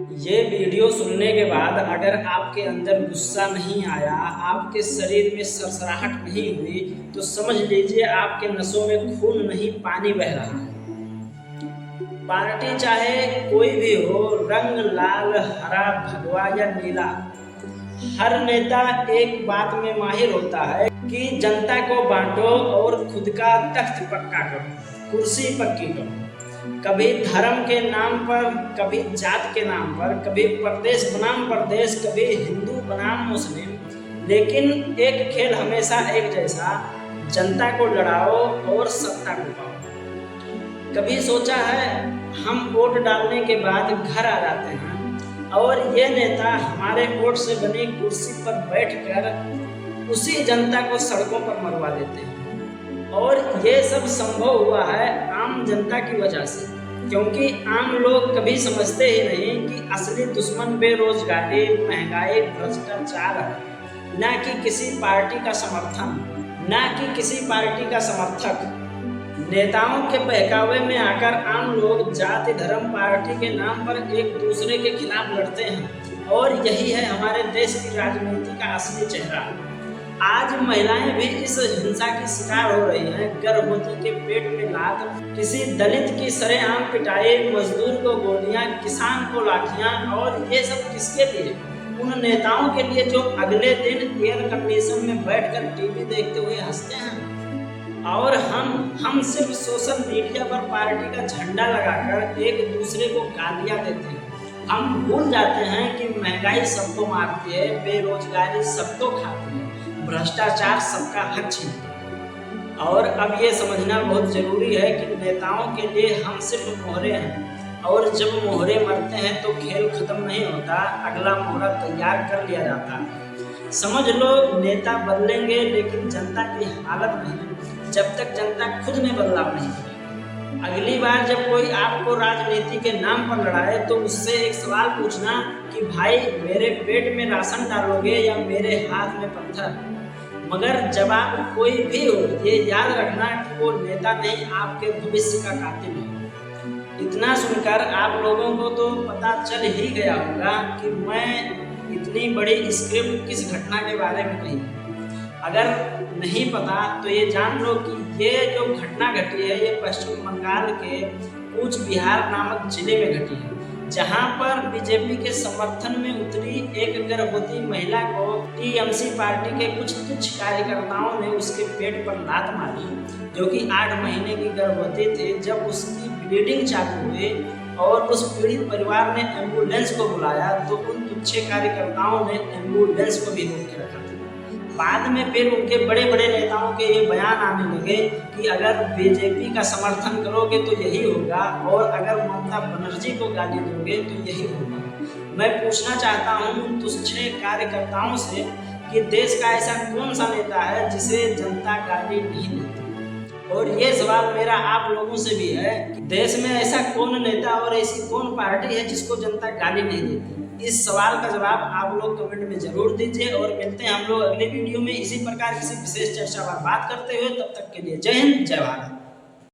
ये वीडियो सुनने के बाद अगर आपके अंदर गुस्सा नहीं आया, आपके शरीर में सरसराहट नहीं हुई, तो समझ लीजिए आपके नसों में खून नहीं पानी बह रहा है। पार्टी चाहे कोई भी हो, रंग लाल, हरा, भगवा या नीला, हर नेता एक बात में माहिर होता है कि जनता को बांटो और खुद का तख्त पक्का करो, कुर्सी पक्की करो। कभी धर्म के नाम पर, कभी जात के नाम पर, कभी प्रदेश बनाम प्रदेश, कभी हिंदू बनाम मुस्लिम, लेकिन एक खेल हमेशा एक जैसा, जनता को लड़ाओ और सत्ता को पाओ। कभी सोचा है हम वोट डालने के बाद घर आ जाते हैं और ये नेता हमारे वोट से बनी कुर्सी पर बैठकर उसी जनता को सड़कों पर मरवा देते हैं। और ये सब संभव हुआ है आम जनता की वजह से, क्योंकि आम लोग कभी समझते ही नहीं कि असली दुश्मन बेरोजगारी, महंगाई, भ्रष्टाचार है, ना कि किसी पार्टी का समर्थन, ना कि किसी पार्टी का समर्थक। नेताओं के बहकावे में आकर आम लोग जाति, धर्म, पार्टी के नाम पर एक दूसरे के खिलाफ लड़ते हैं, और यही है हमारे देश की राजनीति का असली चेहरा। आज महिलाएं भी इस हिंसा की शिकार हो रही हैं। गर्भवती के पेट में लात, किसी दलित की सरेआम पिटाई, मजदूर को गोलियां, किसान को लाठियां, और ये सब किसके लिए? उन नेताओं के लिए जो अगले दिन एयर कंडीशन में बैठकर टीवी देखते हुए हंसते हैं। और हम सिर्फ सोशल मीडिया पर पार्टी का झंडा लगाकर एक दूसरे को गालियां देते हैं। हम भूल जाते हैं कि महंगाई सबको मारती है, बेरोजगारी सबको खाती है, भ्रष्टाचार सबका हक छीनता है। और अब ये समझना बहुत जरूरी है कि नेताओं के लिए हम सिर्फ मोहरे हैं, और जब मोहरे मरते हैं तो खेल खत्म नहीं होता, अगला मोहरा तैयार कर लिया जाता है। समझ लो नेता बदलेंगे, लेकिन जनता की हालत नहीं, जब तक जनता खुद में बदलाव नहीं करेगी। अगली बार जब कोई आपको राजनीति के नाम पर लड़ाए तो उससे एक सवाल पूछना कि भाई मेरे पेट में राशन डालोगे या मेरे हाथ में पत्थर? मगर जवाब कोई भी हो, ये याद रखना कि वो नेता नहीं, आपके भविष्य का कातिल है। इतना सुनकर आप लोगों को तो पता चल ही गया होगा कि मैं इतनी बड़ी स्क्रिप्ट किस घटना के बारे में कही। अगर नहीं पता तो ये जान लो कि ये जो घटना घटी है, ये पश्चिम बंगाल के कूच बिहार नामक जिले में घटी है, जहां पर बीजेपी के समर्थन में उतरी एक गर्भवती महिला को टीएमसी पार्टी के कुछ तुच्छ कार्यकर्ताओं ने उसके पेट पर लात मारी, जो कि 8 महीने की गर्भवती थी। जब उसकी ब्लीडिंग चालू हुई और उस पीड़ित परिवार ने एम्बुलेंस को बुलाया तो उन तुच्छ कार्यकर्ताओं ने एम्बुलेंस को भी रोक के रखा था। बाद में फिर उनके बड़े बड़े नेताओं के ये बयान आने लगे कि अगर बीजेपी का समर्थन करोगे तो यही होगा, और अगर ममता बनर्जी को गाली दोगे तो यही होगा। मैं पूछना चाहता हूँ उन तुच्छ कार्यकर्ताओं से कि देश का ऐसा कौन सा नेता है जिसे जनता गाली नहीं देती? और ये सवाल मेरा आप लोगों से भी है कि देश में ऐसा कौन नेता और ऐसी कौन पार्टी है जिसको जनता गाली नहीं देती? इस सवाल का जवाब आप लोग कमेंट में जरूर दीजिए, और मिलते हैं हम लोग अगले वीडियो में इसी प्रकार किसी विशेष चर्चा पर बात करते हुए। तब तक के लिए जय हिंद, जय भारत।